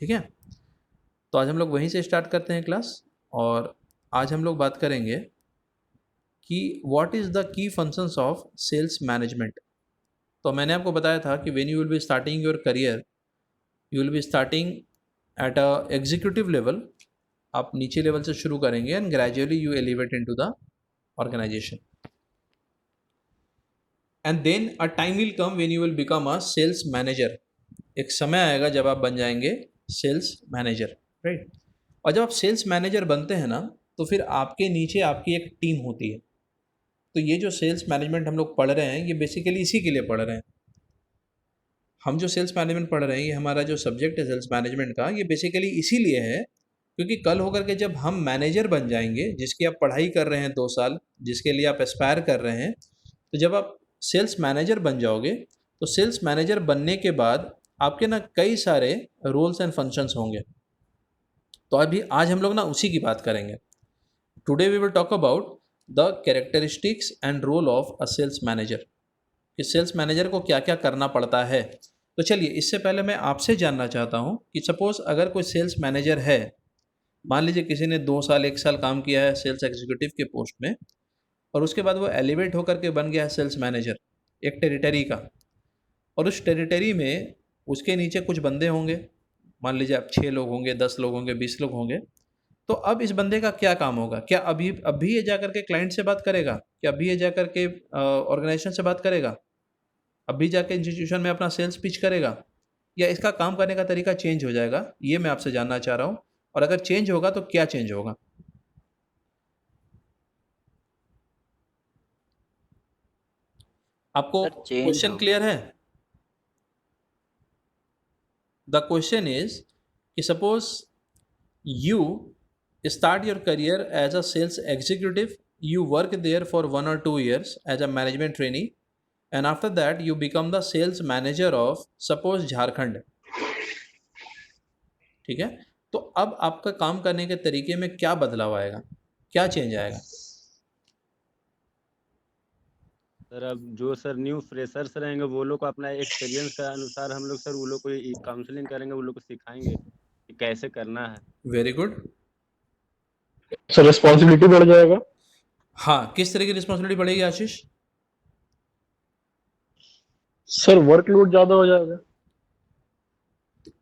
ठीक है, तो आज हम लोग वहीं से स्टार्ट करते हैं क्लास। और आज हम लोग बात करेंगे कि what is the key functions of sales management. तो मैंने आपको बताया था कि when you will be starting your career, you will be starting at a executive level. आप नीचे लेवल से शुरू करेंगे and gradually you elevate into the organisation, and then a time will come when you will become a sales manager. एक समय आएगा जब आप बन जाएंगे सेल्स मैनेजर, राइट। और जब आप सेल्स मैनेजर बनते हैं ना, तो फिर आपके नीचे आपकी एक टीम होती है। तो ये जो सेल्स मैनेजमेंट हम लोग पढ़ रहे हैं, ये बेसिकली इसी के लिए पढ़ रहे हैं। हम जो सेल्स मैनेजमेंट पढ़ रहे हैं, ये हमारा जो सब्जेक्ट है सेल्स मैनेजमेंट का, ये बेसिकली इसीलिए है क्योंकि कल होकर के जब हम मैनेजर बन जाएंगे, जिसकी आप पढ़ाई कर रहे हैं 2 साल, जिसके लिए आप एस्पायर कर रहे हैं, तो जब आप सेल्स मैनेजर बन जाओगे, तो सेल्स मैनेजर बनने के बाद आपके ना कई सारे रोल्स एंड फंक्शंस होंगे। तो अभी आज हम लोग ना उसी की बात करेंगे। Today we will talk about the characteristics and role of a sales manager, कि सेल्स मैनेजर को क्या क्या करना पड़ता है। तो चलिए, इससे पहले मैं आपसे जानना चाहता हूँ कि सपोज़ अगर कोई सेल्स मैनेजर है, मान लीजिए किसी ने 2 साल 1 साल काम किया है सेल्स एग्जीक्यूटिव के पोस्ट में, और उसके बाद वो एलिवेट होकर के बन गया है सेल्स मैनेजर एक टेरिटरी का, और उस टेरिटरी में उसके नीचे कुछ बंदे होंगे। मान लीजिए आप 6 लोग होंगे, 10 लोग होंगे, 20 लोग होंगे। तो अब इस बंदे का क्या काम होगा? क्या अभी ये जाकर के क्लाइंट से बात करेगा? क्या अभी ये जाकर के ऑर्गेनाइजेशन से बात करेगा? अभी जाके इंस्टीट्यूशन में अपना सेल्स पिच करेगा? या इसका काम करने का तरीका चेंज हो जाएगा? ये मैं आपसे जानना चाह रहा हूँ। और अगर चेंज होगा तो क्या चेंज होगा? आपको सर चेंज क्वेश्चन होगा। क्लियर है? द क्वेश्चन इज कि suppose you start your career as a sales executive, you work there for 1 or 2 years as a management trainee, and after that you become the sales manager of suppose Jharkhand. ठीक है, तो अब आपका काम करने के तरीके में क्या बदलाव आएगा, क्या चेंज आएगा? सर अब जो सर न्यू फ्रेशर्स रहेंगे वो लोग को अपना एक्सपीरियंस के अनुसार हम लोग सर वो लोग को काउंसलिंग करेंगे, वो लोग को सिखाएंगे कि कैसे करना है। Very good. सर रिस्पॉन्सिबिलिटी बढ़ जाएगा। हाँ, किस तरह की रिस्पॉन्सिबिलिटी बढ़ेगी आशीष? सर वर्कलोड ज्यादा हो जाएगा।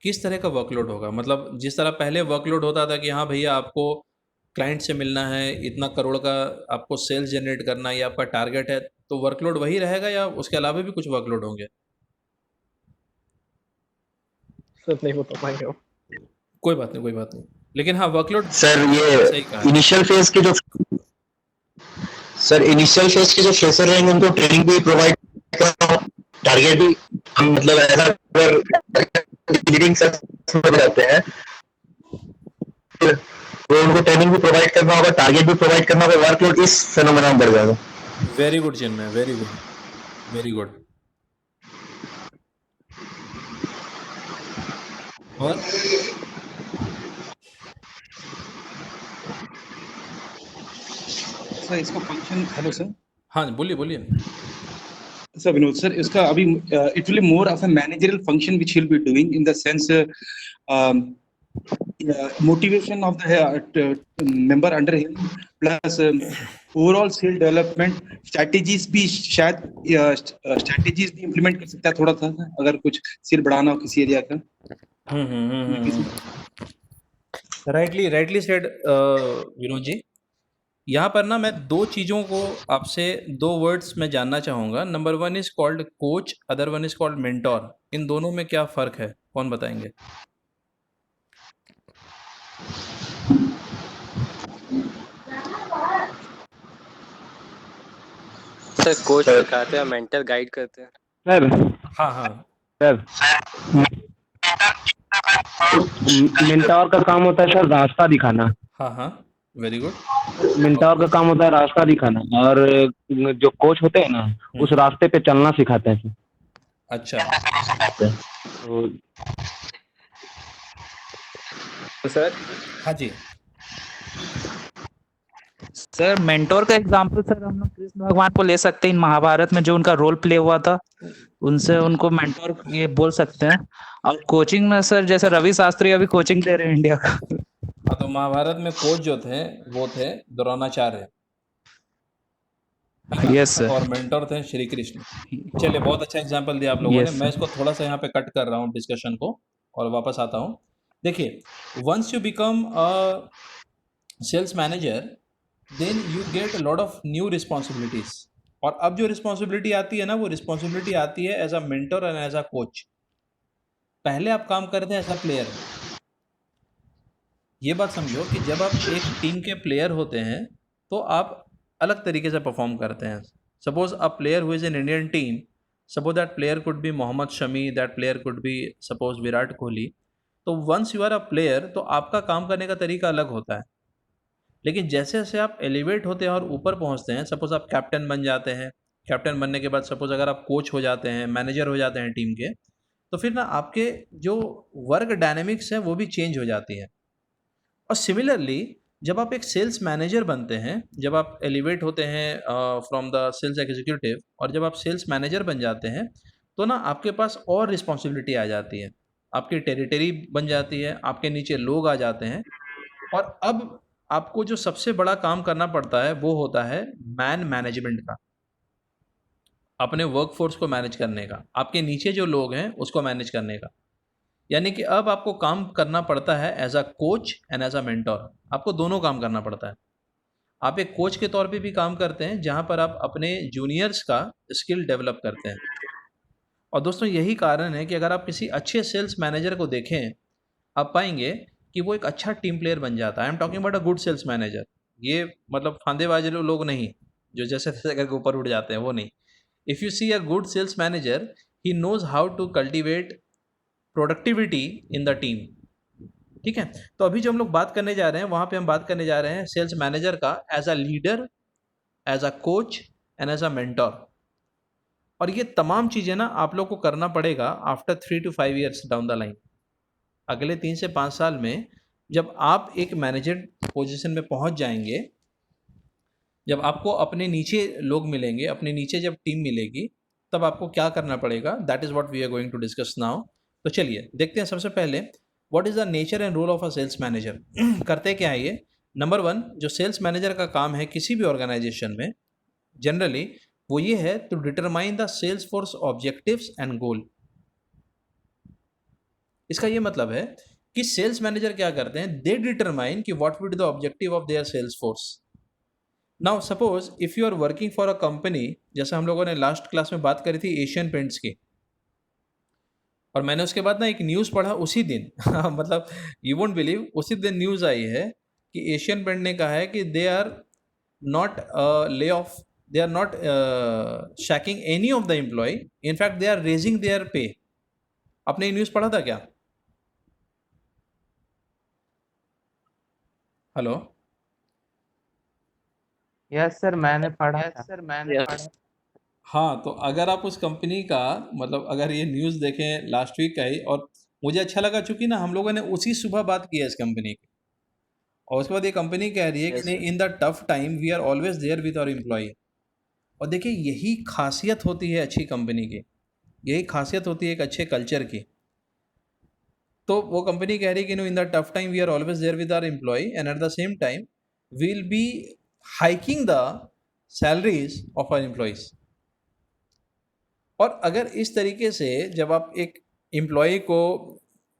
किस तरह का वर्कलोड होगा? मतलब जिस तरह पहले वर्कलोड होता था कि हाँ भैया आपको क्लाइंट से मिलना है, इतना करोड़ का आपको सेल्स जनरेट करना है, ये आपका टारगेट है, तो वर्कलोड वही रहेगा या उसके अलावा भी कुछ वर्कलोड होंगे? सर नहीं बता पाएंगे आप। कोई बात नहीं, कोई बात नहीं, लेकिन हाँ वर्कलोड सर ये सही कहा है। इनिशियल फेज के जो फ्रेशर रहेंगे उनको ट्रेनिंग भी प्रोवाइड करना, टारगेट भी हम मतलब ऐसा अगर लीडिंग सक्सेस में जाते हैं तो उनको ट्रेनिंग भी प्रोवाइड करना होगा, टारगेट भी प्रोवाइड करना होगा, वर्कलोड इस फेनोमेना में बढ़ जाएगा। Very good Chinmay, very good, very good. और सर इसका फंक्शन, हेलो सर। हाँ बोलिए बोलिए। सर विनोद सर, इसका अभी it will more of a managerial function which he will be doing in the sense motivation of the member under him, plus overall sale development strategies भी, शायद strategies भी implement कर सकता है थोड़ा सा, अगर कुछ सेल बढ़ाना हो किसी एरिया का। Rightly rightly said Vinod ji. यहाँ पर ना मैं 2 चीज़ों को आपसे 2 वर्ड्स में जानना चाहूँगा। Number 1 is called coach, other one is called mentor. इन दोनों में क्या फ़र्क है, कौन बताएंगे? सर कोच सिखाते हैं, मेंटर गाइड करते हैं। सर हाँ हाँ सर मेंटोर का काम होता है सर रास्ता दिखाना। हाँ हाँ, वेरी गुड। मेंटोर का काम होता है रास्ता दिखाना, और जो कोच होते हैं ना उस रास्ते पे चलना सिखाते हैं सर। अच्छा तो सर हाँ जी। सर मेंटोर का एग्जांपल सर हम लोग कृष्ण भगवान को ले सकते हैं इन महाभारत में जो उनका रोल प्ले हुआ था, उनसे उनको मेंटोर ये बोल सकते हैं। और कोचिंग में सर जैसे रवि शास्त्री अभी कोचिंग दे रहे हैं इंडिया का। हाँ, तो महाभारत में कोच जो थे वो थे द्रोणाचार्य, है ना? Yes sir. और मेंटर थे श्री कृष्ण। चलिए, बहुत अच्छा एग्जाम्पल दिया आप लोगों ने। यस मैं सर। इसको थोड़ा सा यहाँ पे कट कर रहा हूँ डिस्कशन को और वापस आता हूँ। देखिए, once you become a sales manager then you get lot of new responsibilities. और अब जो रिस्पॉन्सिबिलिटी आती है ना, वो रिस्पॉन्सिबिलिटी आती है as a mentor and as a coach. पहले आप काम करते हैं एज अ प्लेयर। ये बात समझो कि जब आप एक टीम के प्लेयर होते हैं तो आप अलग तरीके से परफॉर्म करते हैं। Suppose a player who is in Indian team, suppose that player could be Mohammed Shami, that player could be suppose Virat Kohli. तो once you are a player तो आपका काम करने का तरीका अलग होता है। लेकिन जैसे जैसे आप एलिवेट होते हैं और ऊपर पहुंचते हैं, सपोज आप कैप्टन बन जाते हैं, कैप्टन बनने के बाद सपोज अगर आप कोच हो जाते हैं, मैनेजर हो जाते हैं टीम के, तो फिर ना आपके जो वर्क डायनेमिक्स हैं वो भी चेंज हो जाती हैं। और सिमिलरली जब आप एक सेल्स मैनेजर बनते हैं, जब आप एलिवेट होते हैं फ्रॉम द सेल्स एग्जीक्यूटिव और जब आप सेल्स मैनेजर बन जाते हैं, तो ना आपके पास और रिस्पॉन्सिबिलिटी आ जाती है, आपकी टेरिटरी बन जाती है, आपके नीचे लोग आ जाते हैं। और अब आपको जो सबसे बड़ा काम करना पड़ता है वो होता है मैन मैनेजमेंट का, अपने वर्कफोर्स को मैनेज करने का, आपके नीचे जो लोग हैं उसको मैनेज करने का। यानी कि अब आपको काम करना पड़ता है as a coach and as a mentor. आपको दोनों काम करना पड़ता है। आप एक कोच के तौर पे भी काम करते हैं जहाँ पर आप अपने जूनियर्स का स्किल डेवलप करते हैं। और दोस्तों यही कारण है कि अगर आप किसी अच्छे सेल्स मैनेजर को देखें, आप पाएंगे कि वो एक अच्छा टीम प्लेयर बन जाता है। I am talking about a good sales manager. ये मतलब फांदेबाज लोग नहीं, जो जैसे तैसे करके ऊपर उठ जाते हैं, वो नहीं। If you see a good sales manager, he knows how to cultivate productivity in the team. ठीक है, तो अभी जो हम लोग बात करने जा रहे हैं वहाँ पे हम बात करने जा रहे हैं सेल्स मैनेजर का as a leader, as a coach and as a mentor. और ये तमाम चीज़ें ना आप लोग को करना पड़ेगा after 3 to 5 years down the line. अगले 3 से 5 साल में जब आप एक मैनेजर पोजीशन में पहुंच जाएंगे, जब आपको अपने नीचे लोग मिलेंगे, अपने नीचे जब टीम मिलेगी, तब आपको क्या करना पड़ेगा, that is what we are going to discuss now. तो चलिए देखते हैं सबसे पहले what is the nature and role of a sales manager. करते क्या है ये? नंबर 1, जो सेल्स मैनेजर का काम है किसी भी ऑर्गेनाइजेशन में जनरली, वो ये है to determine the sales force objectives and goal. इसका ये मतलब है कि सेल्स मैनेजर क्या करते हैं, दे डिटरमाइन कि what would the objective of their sales force. Now suppose if you are working for a company, जैसे हम लोगों ने लास्ट क्लास में बात करी थी एशियन पेंट्स की, और मैंने उसके बाद ना एक न्यूज़ पढ़ा उसी दिन मतलब यू वोंट बिलीव, उसी दिन न्यूज़ आई है कि एशियन पेंट ने कहा है कि they are not lay off, they are not shaking any of the employ, in fact they are raising their pay. आपने ये न्यूज़ पढ़ा था क्या? हेलो? यस सर मैंने पढ़ा था। यस हाँ, तो अगर आप उस कंपनी का मतलब अगर ये न्यूज़ देखें लास्ट वीक का ही, और मुझे अच्छा लगा चूंकि ना हम लोगों ने उसी सुबह बात की है इस कंपनी की, और उसके बाद ये कंपनी कह रही है कि यस नहीं, in the tough time we are always there with our employ. और देखिए यही खासियत होती है अच्छी कंपनी की, यही खासियत होती है एक अच्छे कल्चर की। तो वो कंपनी कह रही है कि no, in the tough time we are always there with our employ and at the same time we will be hiking the salaries of our employees. और अगर इस तरीके से जब आप एक एम्प्लॉय को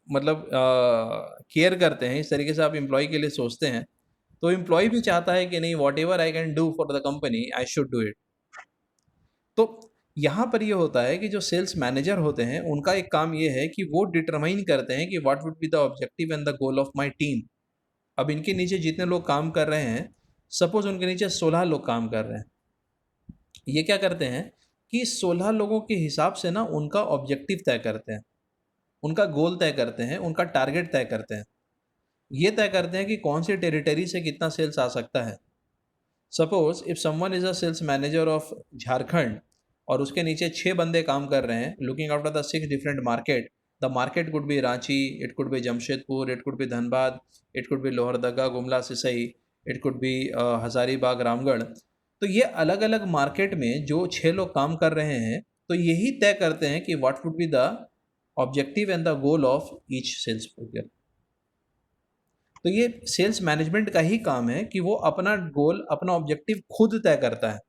मतलब केयर करते हैं, इस तरीके से आप एम्प्लॉय के लिए सोचते हैं, तो एम्प्लॉय भी चाहता है कि नहीं, what ever I can do for the company I should do it. तो यहाँ पर ये होता है कि जो सेल्स मैनेजर होते हैं उनका एक काम ये है कि वो डिटरमाइन करते हैं कि what would be the objective and the goal of my team. अब इनके नीचे जितने लोग काम कर रहे हैं, सपोज उनके नीचे 16 लोग काम कर रहे हैं, ये क्या करते हैं कि 16 लोगों के हिसाब से ना उनका ऑब्जेक्टिव तय करते हैं, उनका गोल तय करते हैं, उनका टारगेट तय करते हैं। ये तय करते हैं कि कौन सी टेरिटरी से कितना सेल्स आ सकता है। Suppose if someone is a sales manager of Jharkhand और उसके नीचे 6 बंदे काम कर रहे हैं looking after the 6 different market. The market could be Ranchi, it could be Jamshedpur, it could be Dhanbad, it could be Lohardaga, Gumla, Sisai, it could be Hazaribagh, Ramgarh. तो ये अलग अलग मार्केट में जो 6 लोग काम कर रहे हैं, तो यही तय करते हैं कि what would be the objective and the goal of each sales person. तो ये सेल्स मैनेजमेंट का ही काम है कि वो अपना गोल, अपना ऑब्जेक्टिव खुद तय करता है,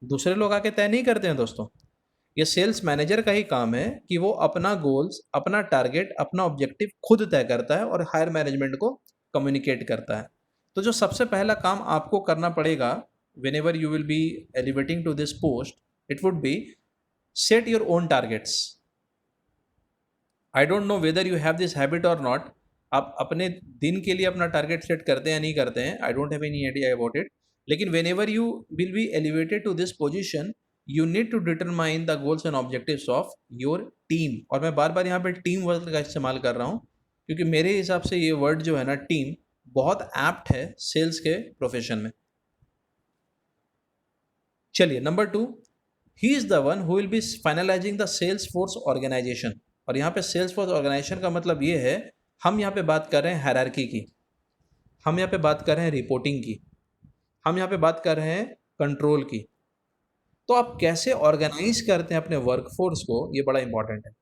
दूसरे लोग आके तय नहीं करते हैं दोस्तों। ये सेल्स मैनेजर का ही काम है कि वो अपना गोल्स, अपना टारगेट, अपना ऑब्जेक्टिव खुद तय करता है और हायर मैनेजमेंट को कम्युनिकेट करता है। तो जो सबसे पहला काम आपको करना पड़ेगा whenever you will be elevating to this post, it would be set your own targets. I don't know whether you have this habit or not. आप अपने दिन के लिए अपना टारगेट सेट करते हैं या नहीं करते हैं, I don't have any idea about it. लेकिन whenever you will be elevated to this position, you need to determine the goals and objectives of your team. और मैं बार बार यहाँ पे टीम वर्ड का इस्तेमाल कर रहा हूँ क्योंकि मेरे हिसाब से ये वर्ड जो है ना, टीम, बहुत एप्ट है सेल्स के प्रोफेशन में। चलिए, number 2, he is the one who will be finalising the sales force organisation. और यहाँ पे सेल्स फोर्स ऑर्गेनाइजेशन का मतलब ये है, हम यहाँ पे बात कर रहे हैं हायरार्की की, हम यहाँ पे बात कर रहे हैं रिपोर्टिंग की, हम यहाँ पे बात कर रहे हैं कंट्रोल की। तो आप कैसे ऑर्गेनाइज करते हैं अपने वर्कफोर्स को, ये बड़ा इंपॉर्टेंट है।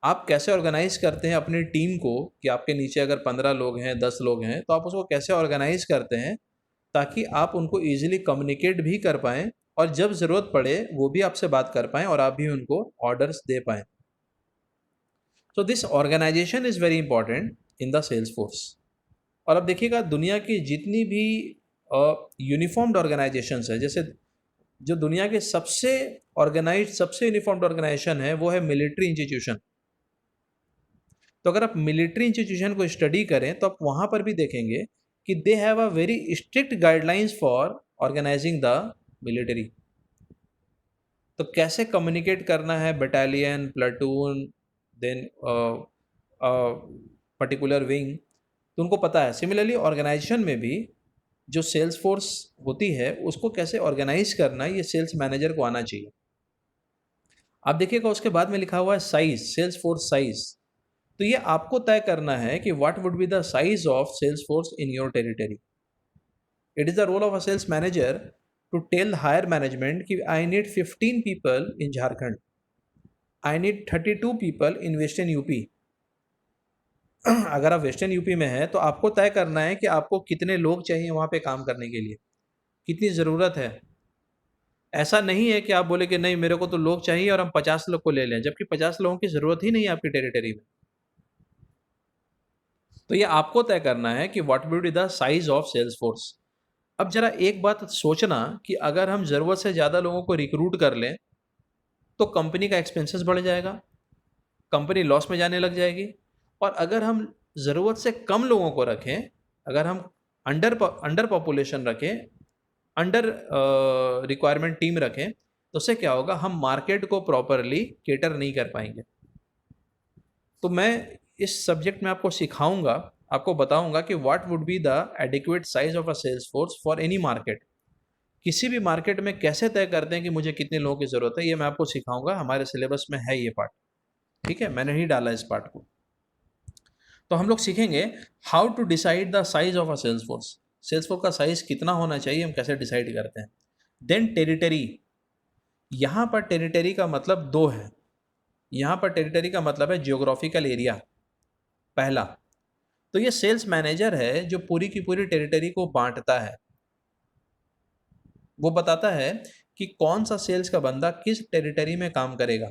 आप कैसे ऑर्गेनाइज करते हैं अपनी टीम को, कि आपके नीचे अगर 15 लोग हैं, 10 लोग हैं, तो आप उसको कैसे ऑर्गेनाइज करते हैं ताकि आप उनको ईजिली कम्युनिकेट भी कर पाएँ और जब ज़रूरत पड़े वो भी आपसे बात कर पाएँ और आप भी उनको ऑर्डर्स दे पाएँ। So this organisation is very important in the sales force. और अब देखिएगा, दुनिया की जितनी भी यूनिफॉर्म्ड ऑर्गेनाइजेशंस है, जैसे जो दुनिया के सबसे ऑर्गेनाइज्ड, सबसे यूनिफॉर्म्ड ऑर्गेनाइजेशन है वो है मिलिट्री इंस्टीट्यूशन। तो अगर आप मिलिट्री इंस्टीट्यूशन को स्टडी करें तो आप वहाँ पर भी देखेंगे कि they have a very strict guidelines for organising the military. तो कैसे कम्युनिकेट करना है battalion, platoon, then particular wing, तो उनको पता है। सिमिलरली ऑर्गेनाइजेशन में भी जो सेल्स फोर्स होती है उसको कैसे ऑर्गेनाइज करना, ये सेल्स मैनेजर को आना चाहिए। आप देखिएगा उसके बाद में लिखा हुआ है साइज, सेल्स फोर्स साइज। तो ये आपको तय करना है कि what would be the size of sales force in your territory. It is the role of a sales manager to tell higher management कि I need 15 people in Jharkhand, I need 32 people in western UP. अगर आप western UP में हैं तो आपको तय करना है कि आपको कितने लोग चाहिए वहाँ पे काम करने के लिए, कितनी ज़रूरत है। ऐसा नहीं है कि आप बोले कि नहीं मेरे को तो लोग चाहिए और हम 50 लोग को ले लें, जबकि 50 लोगों की ज़रूरत ही नहीं है आपकी टेरिटरी में। तो ये आपको तय करना है कि what will be the size of sales force. अब जरा एक बात सोचना कि अगर हम ज़रूरत से ज़्यादा लोगों को रिक्रूट कर लें तो कंपनी का एक्सपेंसेस बढ़ जाएगा, कंपनी लॉस में जाने लग जाएगी। और अगर हम ज़रूरत से कम लोगों को रखें, अगर हम अंडर पॉपुलेशन रखें, अंडर रिक्वायरमेंट टीम रखें, तो उससे क्या होगा, हम मार्केट को प्रॉपरली केटर नहीं कर पाएंगे। तो मैं इस सब्जेक्ट में आपको सिखाऊंगा, आपको बताऊंगा कि what would be the adequate size of a sales force for any market. किसी भी मार्केट में कैसे तय करते हैं कि मुझे कितने लोगों की ज़रूरत है, ये मैं आपको सिखाऊंगा। हमारे सिलेबस में है ये पार्ट, ठीक है, मैंने ही डाला इस पार्ट को। तो हम लोग सीखेंगे how to decide the size of a sales force. Sales force का साइज कितना होना चाहिए, हम कैसे डिसाइड करते हैं। देन टेरिटरी, यहाँ पर टेरिटरी का मतलब 2 है। यहाँ पर टेरिटरी का मतलब है जियोग्राफिकल एरिया, पहला। तो ये सेल्स मैनेजर है जो पूरी की पूरी टेरिटरी को बांटता है। वो बताता है कि कौन सा सेल्स का बंदा किस टेरिटरी में काम करेगा।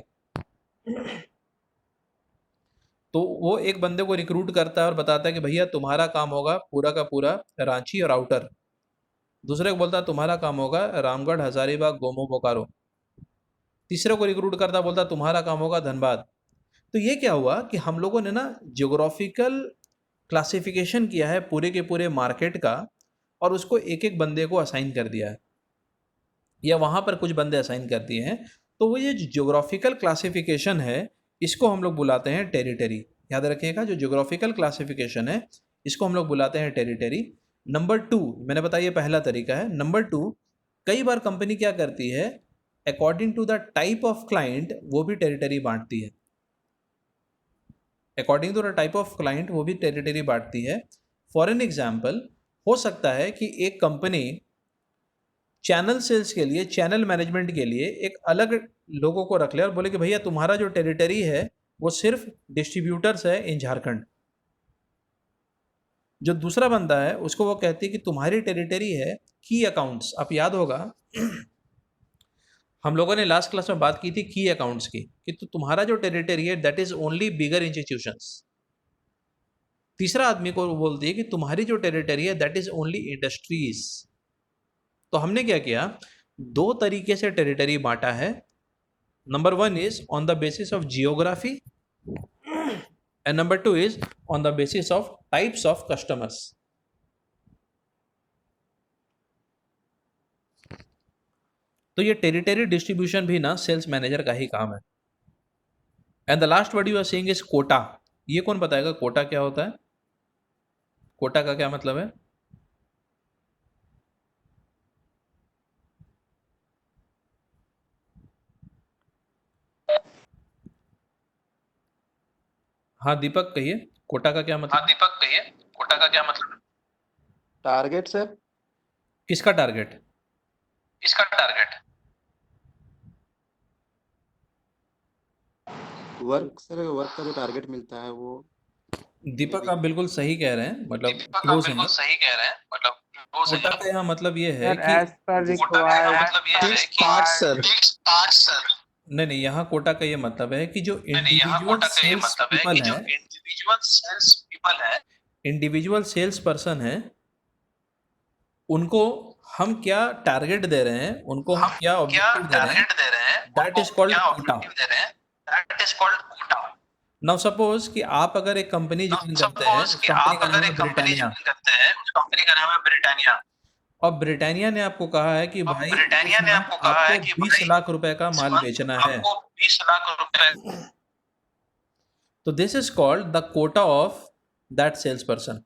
तो वो एक बंदे को रिक्रूट करता है और बताता है कि भैया तुम्हारा काम होगा पूरा का पूरा रांची और आउटर। दूसरे को बोलता है तुम्हारा काम होगा रामगढ़, हजारीबाग, गोमो, बोकारो। तीसरे को रिक्रूट करता, बोलता तुम्हारा काम होगा धनबाद। तो ये क्या हुआ कि हम लोगों ने ना जियोग्राफिकल क्लासिफिकेशन किया है पूरे के पूरे मार्केट का, और उसको एक एक बंदे को असाइन कर दिया है, या वहाँ पर कुछ बंदे असाइन कर दिए हैं। तो वो ये जियोग्राफिकल क्लासिफिकेशन है, इसको हम लोग बुलाते हैं टेरिटरी। याद रखिएगा, जो जियोग्राफिकल क्लासिफिकेशन है इसको हम लोग बुलाते हैं टेरिटरी। नंबर 2, मैंने बताया ये पहला तरीका है। नंबर 2, कई बार कंपनी क्या करती है, according to the type of client वो भी टेरिटरी बांटती है। According to the type of client वो भी टेरिटरी बांटती है। फॉर एन एग्जाम्पल, हो सकता है कि एक कंपनी चैनल सेल्स के लिए, चैनल मैनेजमेंट के लिए एक अलग लोगों को रख ले और बोले कि भैया तुम्हारा जो टेरिटरी है वो सिर्फ डिस्ट्रीब्यूटर्स है इन झारखंड। जो दूसरा बंदा है उसको वो कहती है कि तुम्हारी टेरिटरी है की अकाउंट्स। आप याद होगा हम लोगों ने लास्ट क्लास में बात की थी की अकाउंट्स की, कि तो तुम्हारा जो टेरिटरी है that is only bigger institutions. तीसरा आदमी को वो बोलती है कि तुम्हारी जो टेरिटरी है दैट इज ओनली इंडस्ट्रीज। तो हमने क्या किया, दो तरीके से टेरिटरी बांटा है। Number 1 is on the basis of geography and number 2 is on the basis of types of customers. तो ये टेरिटरी डिस्ट्रीब्यूशन भी ना सेल्स मैनेजर का ही काम है। And the last word you are saying is quota. ये कौन बताएगा कोटा क्या होता है? कोटा का क्या मतलब है? हाँ दीपक कहिए, कोटा का क्या मतलब? हाँ दीपक कहिए, कोटा का क्या मतलब? Target sir. किसका टारगेट? किसका टारगेट? वर्क सर, वर्क का जो टारगेट मिलता है वो। दीपक आप बिल्कुल सही कह रहे हैं, मतलब दीपक आप क्लोज बिल्कुल हैं। सही कह रहे हैं, मतलब close है। कोटा का यहाँ मतलब ये है सर कि एज पर कोटा का यहाँ मतलब ये है Fixed कि parts, sir. fixed parts, sir। नहीं नहीं, यहाँ कोटा का ये मतलब है कि जो नहीं, यहाँ इंडिविजुअल कोटा का ये सेल्स मतलब है पीपल कि जो है, इंडिविजुअल सेल्स पीपल है, इंडिविजुअल सेल्स पर्सन है, उनको हम क्या टारगेट दे रहे हैं, उनको हम क्या क्या ऑब्जेक्टिव दे रहे हैं, टारगेट दे रहे हैं, दैट इज उनको कॉल्ड क्या कोटा। ऑब्जेक्टिव दे रहे हैं, that is called quota. Now suppose कि आप अगर एक कंपनी ज्वाइन करते हैं, सपोज उस कि कंपनी आप का नाम अगर है एक कंपनी ब्रिटानिया, ज्वाइन करते हैं, उस कंपनी का नाम है ब्रिटानिया, और ब्रिटानिया ने आपको कहा है कि और भाई ब्रिटानिया इस ने मंथ आपको कहा है आपको कि 20 भाई लाख रुपए का इस माल month बेचना है। आपको 20 लाख रुपए। तो this is called the quota of that sales person.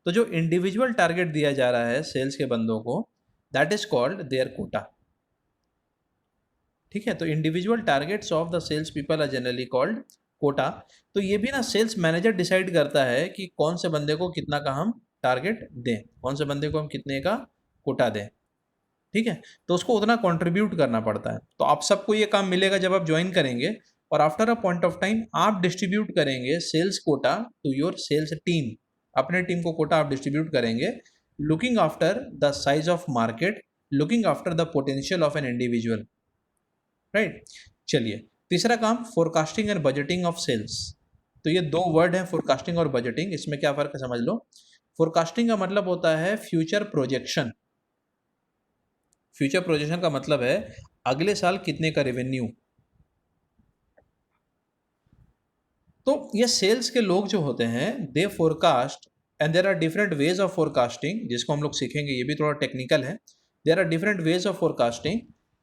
तो जो इंडिविजुअल टारगेट दिया जा रहा है सेल्स के बंदों को, that is called their quota. ठीक है, तो individual targets of the sales people are generally called quota. तो ये भी ना सेल्स मैनेजर डिसाइड करता है कि कौन से बंदे को कितना का हम टारगेट दें, कौन से बंदे को हम कितने का कोटा दें। ठीक है, तो उसको उतना कंट्रीब्यूट करना पड़ता है। तो आप सबको ये काम मिलेगा जब आप ज्वाइन करेंगे, और after a point of time आप डिस्ट्रीब्यूट करेंगे sales quota to your sales team. अपने टीम को कोटा आप डिस्ट्रीब्यूट करेंगे, looking after the size of market, looking after the potential of an individual. Right, चलिए तीसरा काम, forecasting and budgeting of sales. तो ये दो वर्ड हैं, फोरकास्टिंग और बजटिंग। इसमें क्या फर्क है समझ लो। फोरकास्टिंग का मतलब होता है फ्यूचर प्रोजेक्शन। फ्यूचर प्रोजेक्शन का मतलब है अगले साल कितने का रेवेन्यू। तो ये सेल्स के लोग जो होते हैं, they forecast, and there are different ways of forecasting, जिसको हम लोग सीखेंगे, ये भी थोड़ा टेक्निकल है। There are different ways of forecasting,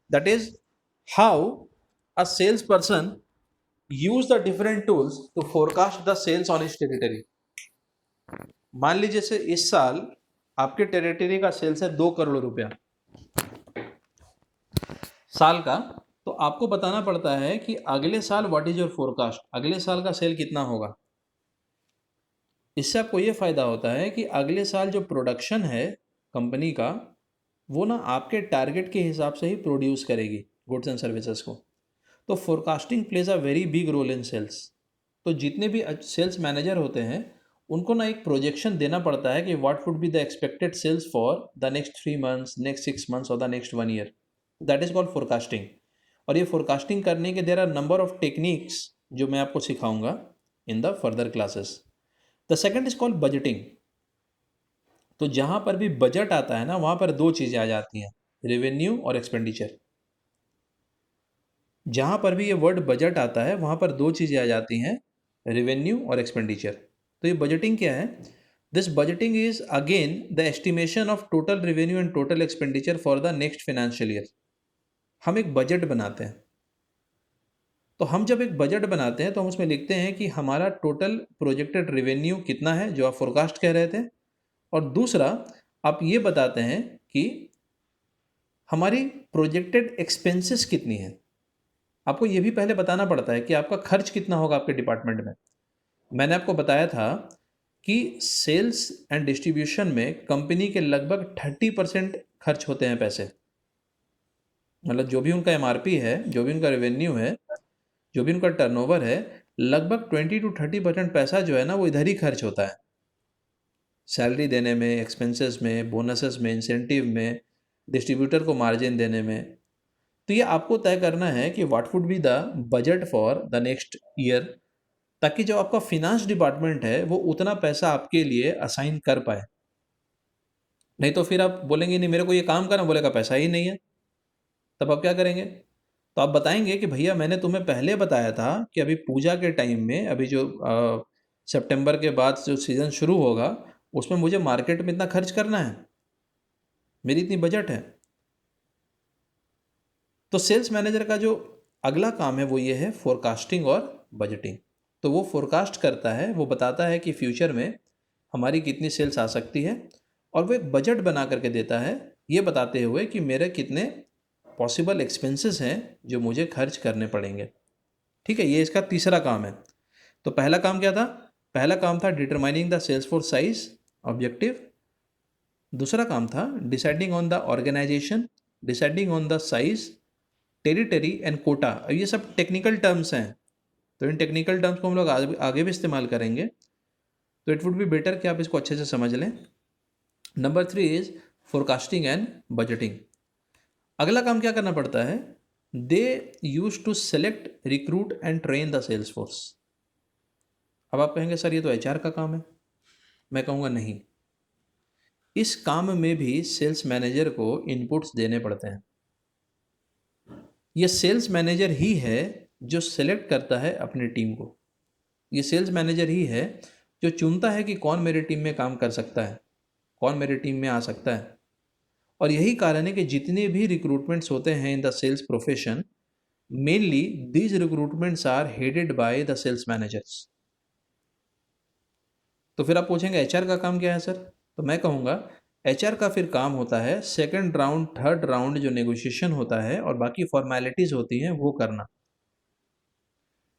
that is how a sales person use the different tools to forecast the sales on his territory. मान लीजिए जैसे इस साल आपके टेरिटरी का सेल्स है 2 करोड़ रुपया साल का, तो आपको बताना पड़ता है कि अगले साल व्हाट इज योर फोरकास्ट, अगले साल का सेल कितना होगा। इससे आपको ये फायदा होता है कि अगले साल जो प्रोडक्शन है कंपनी का, वो ना आपके टारगेट के हिसाब से ही प्रोड्यूस करेगी गुड्स एंड सर्विसेज को। तो forecasting plays a very big role in sales. तो जितने भी सेल्स मैनेजर होते हैं, उनको ना एक प्रोजेक्शन देना पड़ता है कि what would be the expected sales for the next 3 months, next 6 months और the next 1 year. That is called forecasting. और ये फोरकास्टिंग करने के there are number of techniques जो मैं आपको सिखाऊंगा in the further classes. The second is called budgeting. तो जहां पर भी बजट आता है ना, वहां पर 2 चीजें आ जाती हैं, रेवेन्यू और एक्सपेंडिचर। जहां पर भी ये वर्ड बजट आता है, वहां पर 2 चीजें आ जाती हैं, रेवेन्यू और एक्सपेंडिचर। तो ये बजटिंग क्या है? This budgeting is again the estimation of total revenue and total expenditure for the next financial year. हम एक बजट बनाते हैं। तो हम जब एक बजट बनाते हैं तो हम उसमें लिखते हैं कि हमारा टोटल प्रोजेक्टेड रेवेन्यू कितना है, जो आप फोरकास्ट कह रहे थे, और दूसरा आप ये बताते हैं कि हमारी प्रोजेक्टेड एक्सपेंसेस कितनी है। आपको ये भी पहले बताना पड़ता है कि आपका खर्च कितना होगा आपके डिपार्टमेंट में। मैंने आपको बताया था कि सेल्स एंड डिस्ट्रीब्यूशन में कंपनी के लगभग 30% खर्च होते हैं पैसे। मतलब जो भी उनका एमआरपी है, जो भी उनका रेवेन्यू है, जो भी उनका टर्नओवर है, लगभग 20 to 30% पैसा जो है ना वो इधर ही खर्च होता है, सैलरी देने में, एक्सपेंसेस में, बोनसेस में, इंसेंटिव में, डिस्ट्रीब्यूटर को मार्जिन देने में। तो ये आपको तय करना है कि what would be the budget for the next year, ताकि जो आपका फिनांस डिपार्टमेंट है वो उतना पैसा आपके लिए असाइन कर पाए। नहीं तो फिर आप बोलेंगे नहीं मेरे को ये काम करना, बोलेगा पैसा ही नहीं है, तब आप क्या करेंगे? तो आप बताएंगे कि भैया मैंने तुम्हें पहले बताया था कि अभी पूजा के टाइम में, अभी जो सितंबर के बाद जो सीज़न शुरू होगा उसमें मुझे मार्केट में इतना खर्च करना है, मेरी इतनी बजट है। तो सेल्स मैनेजर का जो अगला काम है वो ये है फोरकास्टिंग और बजटिंग। तो वो फोरकास्ट करता है, वो बताता है कि फ्यूचर में हमारी कितनी सेल्स आ सकती है, और वो एक बजट बना करके देता है, ये बताते हुए कि मेरे कितने पॉसिबल एक्सपेंसेस हैं जो मुझे खर्च करने पड़ेंगे। ठीक है, ये इसका तीसरा काम है। तो पहला काम क्या था? पहला काम था determining the sales force size objective. दूसरा काम था deciding on the organisation, deciding on the size, territory and quota. अब ये सब टेक्निकल टर्म्स हैं, तो इन टेक्निकल टर्म्स को हम लोग आगे भी इस्तेमाल करेंगे, तो इट वुड बी बेटर कि आप इसको अच्छे से समझ लें। Number 3 is forecasting and budgeting. अगला काम क्या करना पड़ता है? They use to select, recruit and train the sales force. अब आप कहेंगे सर ये तो एचआर का काम है। मैं कहूँगा नहीं, इस काम में भी सेल्स मैनेजर को इनपुट्स देने पड़ते हैं। ये सेल्स मैनेजर ही है जो सेलेक्ट करता है अपनी टीम को। ये सेल्स मैनेजर ही है जो चुनता है कि कौन मेरे टीम में काम कर सकता है, कौन मेरे टीम में आ सकता है। और यही कारण है कि जितने भी रिक्रूटमेंट्स होते हैं in the sales profession, mainly these recruitments are headed by the sales managers. तो फिर आप पूछेंगे एचआर का काम क्या है सर? तो मैं कहूँगा एचआर का फिर काम होता है सेकंड राउंड, थर्ड राउंड जो नेगोशिएशन होता है और बाकी फॉर्मेलिटीज़ होती हैं वो करना।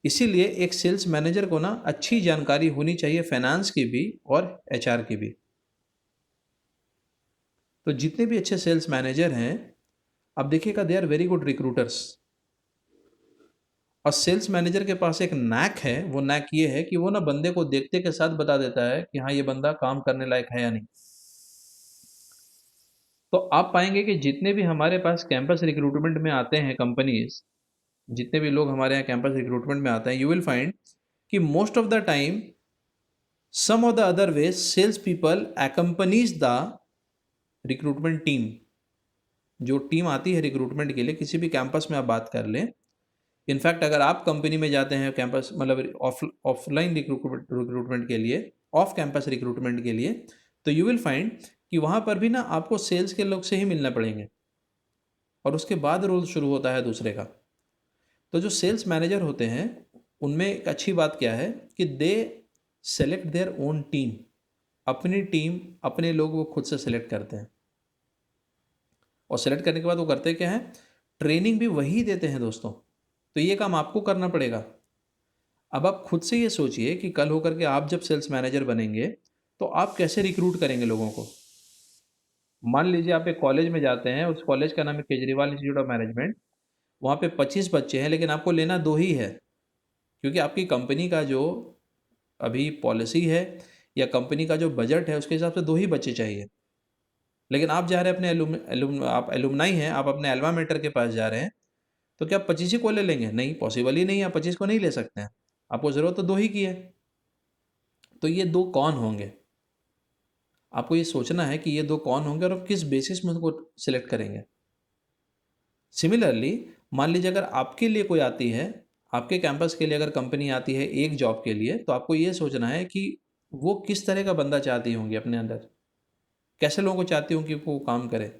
इसीलिए एक सेल्स मैनेजर को ना अच्छी जानकारी होनी चाहिए फाइनेंस की भी और एचआर की भी। तो जितने भी अच्छे सेल्स मैनेजर हैं, आप देखिएगा they are very good recruiters. और सेल्स मैनेजर के पास एक नैक है, वो नैक ये है कि वो ना बंदे को देखते के साथ बता देता है कि हाँ ये बंदा काम करने लायक है या नहीं। तो आप पाएंगे कि जितने भी हमारे पास कैंपस रिक्रूटमेंट में आते हैं कंपनीज, जितने भी लोग हमारे यहाँ कैंपस रिक्रूटमेंट में आते हैं, यू विल फाइंड कि most of the time some of the other way sales people accompanies the recruitment team. जो टीम आती है रिक्रूटमेंट के लिए, किसी भी कैंपस में आप बात कर लें, इनफैक्ट अगर आप कंपनी में जाते हैं कैंपस मतलब ऑफलाइन रिक्रूटमेंट के लिए, ऑफ कैंपस रिक्रूटमेंट के लिए, तो यू विल फाइंड कि वहाँ पर भी ना आपको सेल्स के लोग से ही मिलना पड़ेंगे और उसके बाद रोल शुरू होता है दूसरे का। तो जो सेल्स मैनेजर होते हैं उनमें एक अच्छी बात क्या है कि दे सेलेक्ट देयर ओन टीम। अपनी टीम, अपने लोग वो खुद से सेलेक्ट करते हैं, और सेलेक्ट करने के बाद वो करते क्या हैं, ट्रेनिंग भी वही देते हैं दोस्तों। तो ये काम आपको करना पड़ेगा। अब आप खुद से ये सोचिए कि कल होकर के आप जब सेल्स मैनेजर बनेंगे तो आप कैसे रिक्रूट करेंगे लोगों को। मान लीजिए आप एक कॉलेज में जाते हैं, उस कॉलेज का नाम है केजरीवाल इंस्टीट्यूट ऑफ मैनेजमेंट, वहाँ पे 25 बच्चे हैं लेकिन आपको लेना 2 ही है, क्योंकि आपकी कंपनी का जो अभी पॉलिसी है या कंपनी का जो बजट है उसके हिसाब से 2 ही बच्चे चाहिए। लेकिन आप जा रहे हैं अपने आप एलुमनाई हैं, आप अपने एल्मा मेटर के पास जा रहे हैं, तो क्या आप 25 ही को ले लेंगे? नहीं, पॉसिबल ही नहीं है, आप 25 को नहीं ले सकते हैं, आपको ज़रूरत तो 2 ही की है। तो ये 2 कौन होंगे? आपको ये सोचना है कि ये 2 कौन होंगे और आप किस बेसिस में उनको सिलेक्ट करेंगे। सिमिलरली मान लीजिए अगर आपके लिए कोई आती है, आपके कैंपस के लिए अगर कंपनी आती है एक जॉब के लिए, तो आपको ये सोचना है कि वो किस तरह का बंदा चाहती होंगी अपने अंदर, कैसे लोगों को चाहती होंगी कि वो काम करे।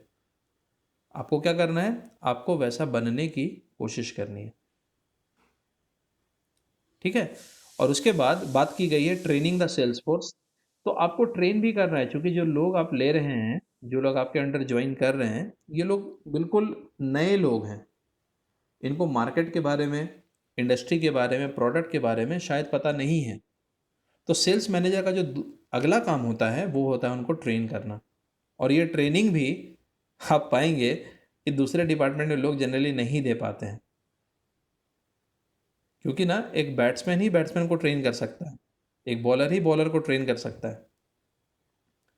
आपको क्या करना है, आपको वैसा बनने की कोशिश करनी है, ठीक है। और उसके बाद बात की गई है ट्रेनिंग द सेल्स फोर्स। तो आपको ट्रेन भी करना है, क्योंकि जो लोग आप ले रहे हैं, जो लोग आपके अंडर ज्वाइन कर रहे हैं, ये लोग बिल्कुल नए लोग हैं, इनको मार्केट के बारे में, इंडस्ट्री के बारे में, प्रोडक्ट के बारे में शायद पता नहीं है। तो सेल्स मैनेजर का जो अगला काम होता है वो होता है उनको ट्रेन करना, और ये ट्रेनिंग भी आप पाएंगे कि दूसरे डिपार्टमेंट में लोग जनरली नहीं दे पाते हैं, क्योंकि ना एक बैट्समैन ही बैट्समैन को ट्रेन कर सकता है, एक बॉलर ही बॉलर को ट्रेन कर सकता है।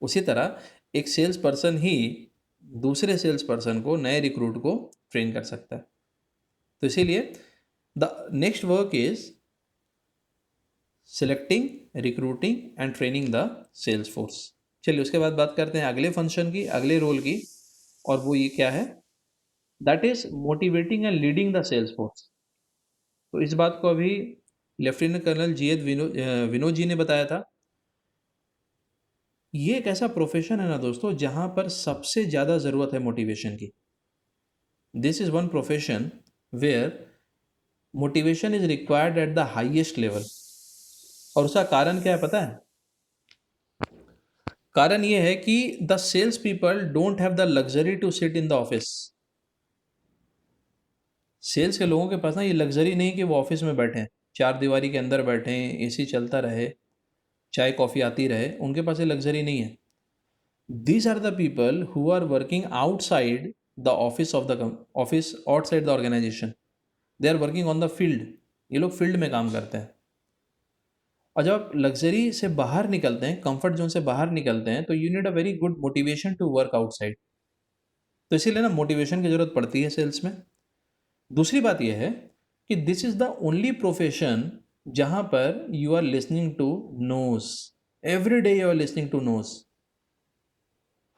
उसी तरह एक सेल्स पर्सन ही दूसरे सेल्स पर्सन को, नए रिक्रूट को ट्रेन कर सकता है। तो इसीलिए the next work is selecting, recruiting and training the sales force. चलिए उसके बाद बात करते हैं अगले फंक्शन की, अगले रोल की, और वो ये क्या है, that is motivating and leading the sales force. तो इस बात को अभी लेफ्टिनेंट कर्नल जीएद विनोद जी ने बताया था। ये एक ऐसा प्रोफेशन है ना दोस्तों जहां पर सबसे ज़्यादा ज़रूरत है मोटिवेशन की। This is one profession where motivation is required at the highest level. और उसका कारण क्या है पता है? कारण ये है कि the sales people don't have the luxury to sit in the office. Sales के लोगों के पास ना ये लग्जरी नहीं कि वो ऑफिस में बैठें, चार दीवारी के अंदर बैठें, एसी चलता रहे, चाय कॉफ़ी आती रहे, उनके पास ये लग्जरी नहीं है। These are the people who are working outside the office of the office, outside the organisation. They are working on the field. ये लोग फील्ड में काम करते हैं। और जब आप लग्जरी से बाहर निकलते हैं, कंफर्ट जोन से बाहर निकलते हैं, तो you need a very good motivation to work outside. तो इसीलिए ना मोटिवेशन की ज़रूरत पड़ती है सेल्स में। दूसरी बात यह है कि this is the only profession जहाँ पर you are listening to noes, every day you are listening to noes.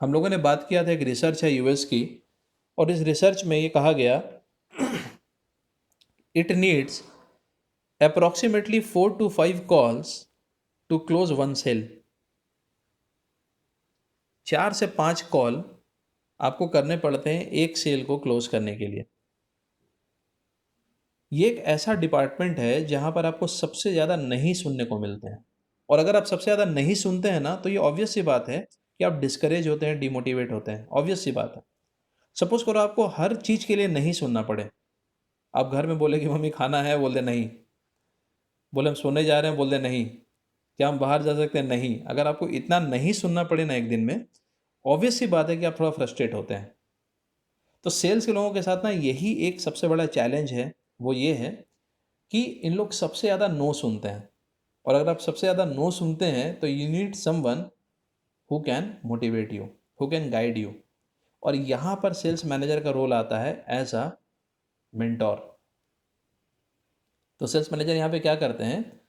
हम लोगों ने बात किया था, एक रिसर्च है यूएस की, और इस रिसर्च में ये कहा गया it needs approximately 4 to 5 calls to close one sale। 4 से 5 कॉल आपको करने पड़ते हैं एक सेल को क्लोज करने के लिए। ये एक ऐसा डिपार्टमेंट है जहां पर आपको सबसे ज़्यादा नहीं सुनने को मिलते हैं, और अगर आप सबसे ज़्यादा नहीं सुनते हैं ना, तो ये ऑब्वियस सी बात है कि आप डिस्करेज होते हैं, डिमोटिवेट होते हैं। ऑब्वियस सी बात है। सपोज करो आपको हर चीज़ के लिए नहीं सुनना पड़े। आप घर में बोले कि मम्मी खाना है, बोल दे नहीं। बोले हम सोने जा रहे हैं, बोल दे नहीं। क्या हम बाहर जा सकते हैं? नहीं। अगर आपको इतना नहीं सुनना पड़े ना एक दिन में, ऑब्वियस सी बात है कि आप थोड़ा फ्रस्ट्रेट होते हैं। तो सेल्स के लोगों के साथ ना यही एक सबसे बड़ा चैलेंज है, वो ये है कि इन लोग सबसे ज़्यादा नो सुनते हैं। और अगर आप सबसे ज़्यादा नो सुनते हैं तो you need someone who can motivate you, who can guide you. और यहाँ पर सेल्स मैनेजर का रोल आता है एज अ मेंटोर। तो सेल्स मैनेजर यहाँ पे क्या करते हैं,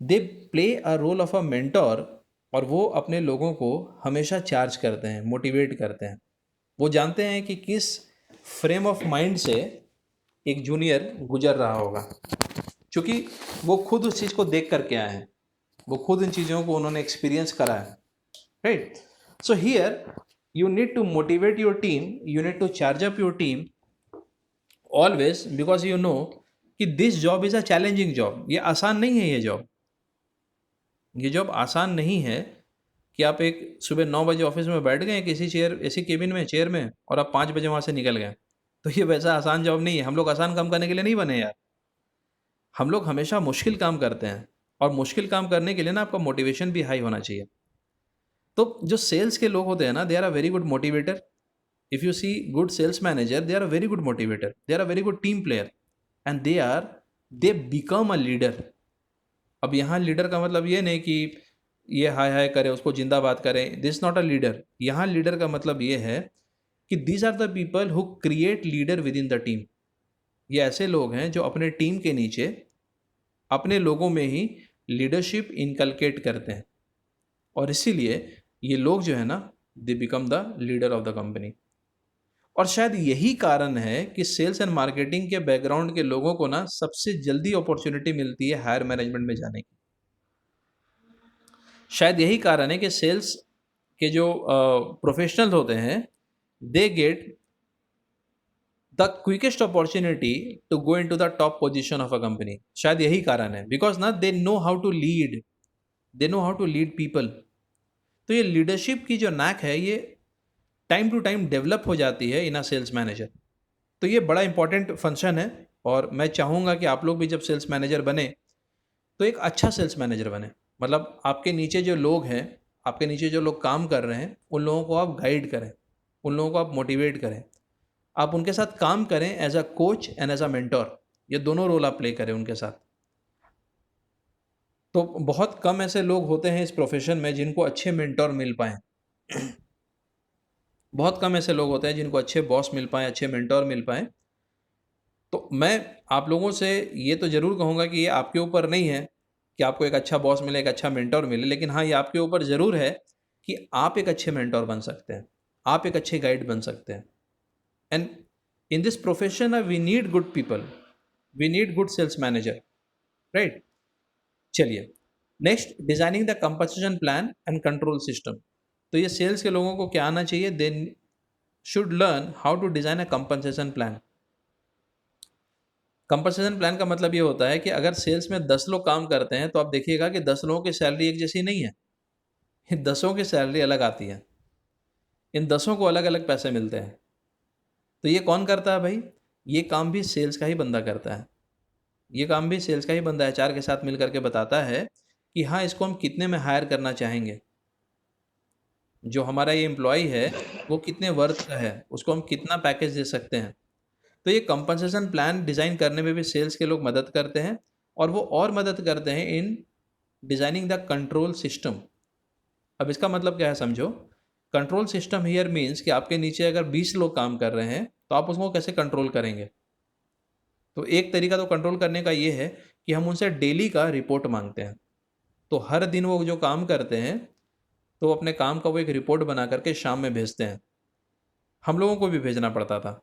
they play a role of a mentor, और वो अपने लोगों को हमेशा चार्ज करते हैं, मोटिवेट करते हैं। वो जानते हैं कि किस फ्रेम ऑफ माइंड से एक जूनियर गुजर रहा होगा, क्योंकि वो खुद उस चीज़ को देख करके आए हैं, वो खुद इन चीज़ों को उन्होंने एक्सपीरियंस करा है, right. So here you need to motivate your team, you need to charge up your team always, because you know कि this job is a challenging job. ये आसान नहीं है, ये जॉब आसान नहीं है कि आप एक सुबह 9 बजे ऑफिस में बैठ गए किसी चेयर, ऐसी केबिन में, चेयर में, और आप 5 बजे वहाँ से निकल गए। तो ये वैसा आसान जॉब नहीं है। हम लोग आसान काम करने के लिए नहीं बने यार। हम लोग हमेशा मुश्किल काम करते हैं, और मुश्किल काम करने के लिए ना आपका मोटिवेशन भी हाई होना चाहिए। तो जो सेल्स के लोग होते हैं ना, they are a very good motivator. If you see good sales manager, they are a very good motivator, they are a very good team player, and they become a leader. अब यहाँ leader का मतलब ये नहीं कि ये हाय हाय करे, उसको जिंदाबाद करें, दिस नॉट अ लीडर। यहाँ लीडर का मतलब ये है कि these are the people who create leader within the team. ये ऐसे लोग हैं जो अपने टीम के नीचे अपने लोगों में ही लीडरशिप इनकलकेट करते हैं, और इसीलिए ये लोग जो है ना, they become the leader of the company. और शायद यही कारण है कि सेल्स एंड मार्केटिंग के बैकग्राउंड के लोगों को ना सबसे जल्दी अपॉर्चुनिटी मिलती है हायर मैनेजमेंट में जाने की। शायद यही कारण है कि सेल्स के जो प्रोफेशनल्स होते हैं, they get the quickest opportunity to go into the top position of a company. शायद यही कारण है, बिकॉज ना they know how to lead, they know how to lead people. तो ये लीडरशिप की जो नैक है, ये टाइम टू टाइम डेवलप हो जाती है इन अ सेल्स मैनेजर। तो ये बड़ा इंपॉर्टेंट फंक्शन है, और मैं चाहूँगा कि आप लोग भी जब सेल्स मैनेजर बने तो एक अच्छा सेल्स मैनेजर बने। मतलब आपके नीचे जो लोग हैं, आपके नीचे जो लोग काम कर रहे हैं, उन लोगों को आप गाइड करें, उन लोगों को आप मोटिवेट करें, आप उनके साथ काम करें as a coach and as a mentor. ये दोनों रोल आप प्ले करें उनके साथ। तो बहुत कम ऐसे लोग होते हैं इस प्रोफेशन में जिनको अच्छे मेंटोर मिल पाएँ। बहुत कम ऐसे लोग होते हैं जिनको अच्छे बॉस मिल पाएँ, अच्छे मेंटोर मिल पाएँ। तो मैं आप लोगों से ये तो ज़रूर कहूँगा कि ये आपके ऊपर नहीं है कि आपको एक अच्छा बॉस मिले, एक अच्छा मेंटोर मिले, लेकिन हाँ, ये आपके ऊपर ज़रूर है कि आप एक अच्छे मेंटोर बन सकते हैं, आप एक अच्छे गाइड बन सकते हैं। And in this profession we need good people, we need good sales manager, right? चलिए, next, designing the compensation plan and control system. तो ये सेल्स के लोगों को क्या आना चाहिए? They should learn how to design a compensation plan. Compensation plan का मतलब ये होता है कि अगर सेल्स में 10 लोग काम करते हैं तो आप देखिएगा कि 10 लोगों की सैलरी एक जैसी नहीं है, 10 की सैलरी अलग आती है, इन 10 को अलग अलग पैसे मिलते हैं। तो ये कौन करता है भाई? ये काम भी सेल्स का ही बंदा करता है, ये काम भी सेल्स का ही बंदा HR के साथ मिल करके बताता है कि हाँ, इसको हम कितने में हायर करना चाहेंगे, जो हमारा ये एम्प्लॉय है वो कितने वर्थ का है, उसको हम कितना पैकेज दे सकते हैं। तो ये कंपनसेशन प्लान डिज़ाइन करने में भी सेल्स के लोग मदद करते हैं, और वो और मदद करते हैं इन डिज़ाइनिंग द कंट्रोल सिस्टम। अब इसका मतलब क्या है समझो। कंट्रोल सिस्टम हियर मीन्स कि आपके नीचे अगर 20 लोग काम कर रहे हैं तो आप उसको कैसे कंट्रोल करेंगे। तो एक तरीका तो कंट्रोल करने का ये है कि हम उनसे डेली का रिपोर्ट मांगते हैं। तो हर दिन वो जो काम करते हैं तो अपने काम का वो एक रिपोर्ट बना करके शाम में भेजते हैं। हम लोगों को भी भेजना पड़ता था।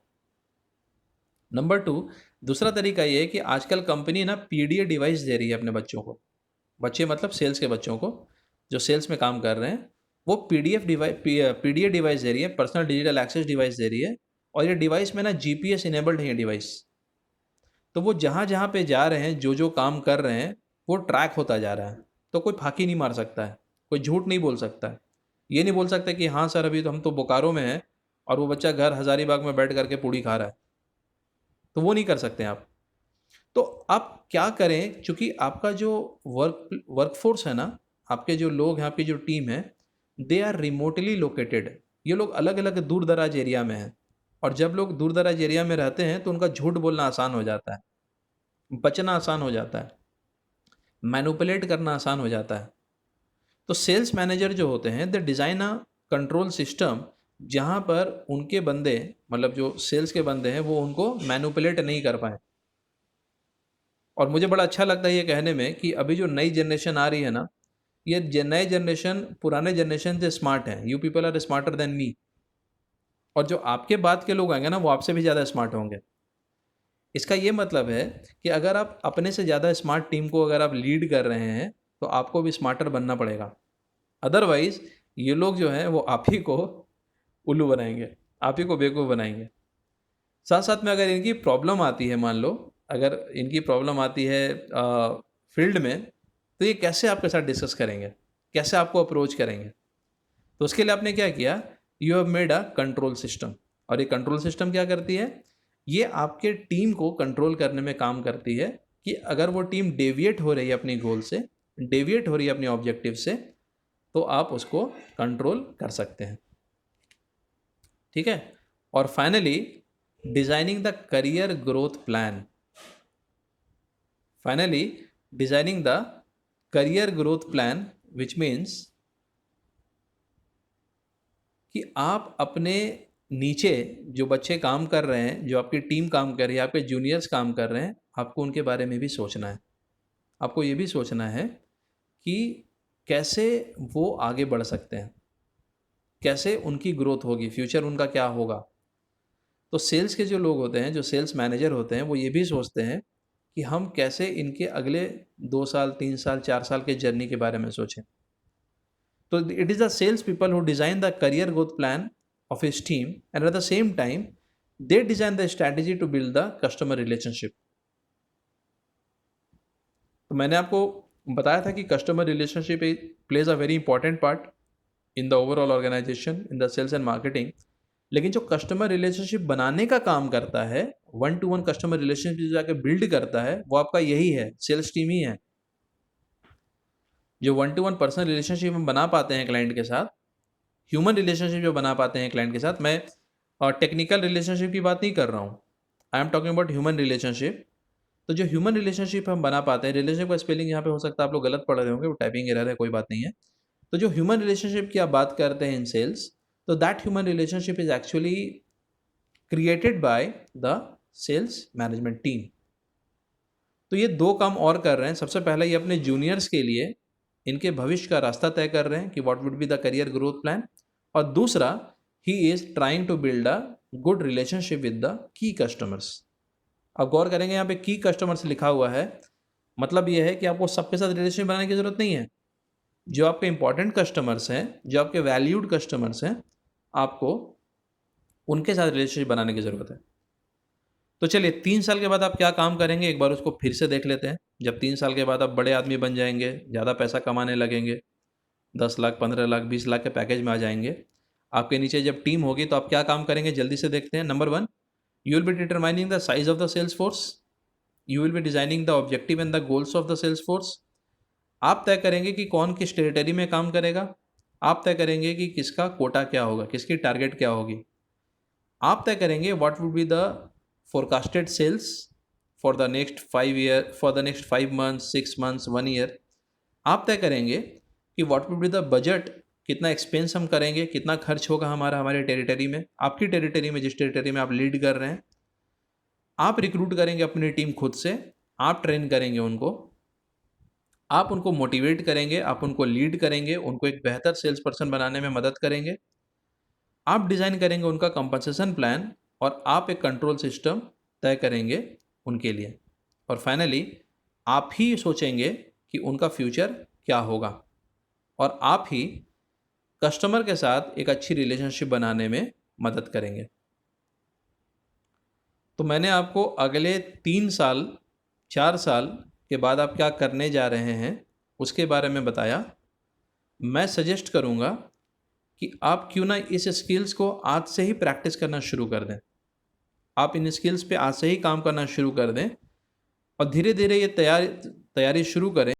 नंबर 2, दूसरा तरीका ये है कि आजकल कंपनी ना PDA डिवाइस दे रही है अपने बच्चों को। बच्चे मतलब सेल्स के बच्चों को, जो सेल्स में काम कर रहे हैं, वो PDA डिवाइस दे रही है, पर्सनल डिजिटल एक्सेस डिवाइस दे रही है। और ये डिवाइस में ना GPS इनेबल्ड है ये डिवाइस। तो वो जहाँ जहाँ पे जा रहे हैं, जो जो काम कर रहे हैं, वो ट्रैक होता जा रहा है। तो कोई फाकी नहीं मार सकता है, कोई झूठ नहीं बोल सकता है, ये नहीं बोल सकता कि हाँ सर अभी तो हम तो बोकारो में हैं और वो बच्चा घर हज़ारीबाग में बैठ करके पूड़ी खा रहा है। तो वो नहीं कर सकते आप। तो आप क्या करें, चूँकि आपका जो वर्कफोर्स है ना, आपके जो लोग हैं, आपकी जो टीम है, दे आर रिमोटली लोकेटेड। ये लोग अलग अलग दूर दराज एरिया में हैं, और जब लोग दूर दराज एरिया में रहते हैं तो उनका झूठ बोलना आसान हो जाता है, बचना आसान हो जाता है, मैनिपुलेट करना आसान हो जाता है। तो सेल्स मैनेजर जो होते हैं, दे डिज़ाइन अ कंट्रोल सिस्टम जहाँ पर उनके बंदे, मतलब जो सेल्स के बंदे हैं, वो उनको मैनिपुलेट नहीं कर पाए। और मुझे बड़ा अच्छा लगता है ये कहने में कि अभी जो नई जनरेशन आ रही है ना, ये नई जनरेशन पुराने जनरेशन से स्मार्ट है। You people are smarter than me. और जो आपके बाद के लोग आएंगे ना, वो आपसे भी ज़्यादा स्मार्ट होंगे। इसका ये मतलब है कि अगर आप अपने से ज़्यादा स्मार्ट टीम को अगर आप लीड कर रहे हैं तो आपको भी स्मार्टर बनना पड़ेगा। अदरवाइज़ ये लोग जो हैं वो आप ही को उल्लू बनाएंगे, आप ही को बेवकूफ़ बनाएंगे। साथ साथ में अगर इनकी प्रॉब्लम आती है, मान लो अगर इनकी प्रॉब्लम आती है फील्ड में, तो ये कैसे आपके साथ डिस्कस करेंगे, कैसे आपको अप्रोच करेंगे। तो उसके लिए आपने क्या किया, you have made a control system. और ये कंट्रोल सिस्टम क्या करती है, ये आपके टीम को कंट्रोल करने में काम करती है कि अगर वो टीम डेविएट हो रही है अपनी गोल से, डेविएट हो रही है अपने ऑब्जेक्टिव से, तो आप उसको कंट्रोल कर सकते हैं। ठीक है। और finally designing the career growth plan. Finally designing the career growth plan, which means कि आप अपने नीचे जो बच्चे काम कर रहे हैं, जो आपकी टीम काम कर रही है, आपके जूनियर्स काम कर रहे हैं, आपको उनके बारे में भी सोचना है। आपको ये भी सोचना है कि कैसे वो आगे बढ़ सकते हैं, कैसे उनकी ग्रोथ होगी, फ्यूचर उनका क्या होगा। तो सेल्स के जो लोग होते हैं, जो सेल्स मैनेजर होते हैं, वो ये भी सोचते हैं कि हम कैसे इनके अगले 2 साल, 3 साल, 4 साल के जर्नी के बारे में सोचें। तो it is the sales people who design the career growth plan of his team, and at the same time they design the strategy to build the customer relationship. तो मैंने आपको बताया था कि customer relationship plays a very important part in the overall organisation, in the sales and marketing. लेकिन जो customer relationship बनाने का काम करता है, 1-to-1 कस्टमर रिलेशनशिप जाके बिल्ड करता है, वो आपका यही है, सेल्स टीम ही है। जो 1 to 1 पर्सनल रिलेशनशिप हम बना पाते हैं क्लाइंट के साथ, ह्यूमन रिलेशनशिप जो बना पाते हैं क्लाइंट के साथ, मैं टेक्निकल रिलेशनशिप की बात नहीं कर रहा हूँ, आई am talking about human relationship. तो जो ह्यूमन रिलेशनशिप हम बना पाते हैं, रिलेशनशिप का स्पेलिंग यहाँ पे हो सकता है आप लोग गलत पढ़ रहे होंगे, वो टाइपिंग एरर है, कोई बात नहीं है। तो जो ह्यूमन रिलेशनशिप की आप बात करते हैं इन सेल्स, तो that human relationship is actually created by the sales management team. तो ये 2 काम और कर रहे हैं। सबसे पहले ये अपने जूनियर्स के लिए इनके भविष्य का रास्ता तय कर रहे हैं कि what would be the career growth plan, और दूसरा he is trying to build a good relationship with the key customers. अब गौर करेंगे यहाँ पे की कस्टमर्स लिखा हुआ है, मतलब ये है कि आपको सबके साथ रिलेशन बनाने की ज़रूरत नहीं है। जो आपके इंपॉर्टेंट कस्टमर्स हैं, जो आपके वैल्यूड कस्टमर्स हैं, आपको उनके साथ रिलेशनशिप बनाने की ज़रूरत है। तो चलिए 3 साल के बाद आप क्या काम करेंगे, एक बार उसको फिर से देख लेते हैं। जब 3 साल के बाद आप बड़े आदमी बन जाएंगे, ज़्यादा पैसा कमाने लगेंगे, 10 लाख 15 लाख 20 लाख के पैकेज में आ जाएंगे, आपके नीचे जब टीम होगी तो आप क्या काम करेंगे, जल्दी से देखते हैं। Number 1, you will be determining the size of the sales force, you will be designing the objective and the goals of the sales force। आप तय करेंगे कि कौन किस टेरिटरी में काम करेगा, आप तय करेंगे कि किसका कोटा क्या होगा, किसकी टारगेट क्या होगी, आप तय करेंगे what would be the forecasted sales for the next 5 year, for the next 5 months, 6 months, 1 year. आप तय करेंगे कि what would be the budget, कितना एक्सपेंस हम करेंगे, कितना खर्च होगा हमारे टेरिटरी में, आपकी टेरिटरी में, जिस टेरिटरी में आप लीड कर रहे हैं। आप रिक्रूट करेंगे अपनी टीम खुद से, आप ट्रेन करेंगे उनको, आप उनको मोटिवेट करेंगे, आप उनको लीड करेंगे, उनको एक बेहतर सेल्स पर्सन बनाने में मदद करेंगे। आप डिज़ाइन करेंगे उनका कंपनसेशन प्लान, और आप एक कंट्रोल सिस्टम तय करेंगे उनके लिए। और फाइनली आप ही सोचेंगे कि उनका फ्यूचर क्या होगा, और आप ही कस्टमर के साथ एक अच्छी रिलेशनशिप बनाने में मदद करेंगे। तो मैंने आपको अगले 3 साल 4 साल के बाद आप क्या करने जा रहे हैं उसके बारे में बताया। मैं सजेस्ट करूँगा कि आप क्यों ना इस स्किल्स को आज से ही प्रैक्टिस करना शुरू कर दें। आप इन स्किल्स पे आज से ही काम करना शुरू कर दें, और धीरे धीरे ये तैयारी शुरू करें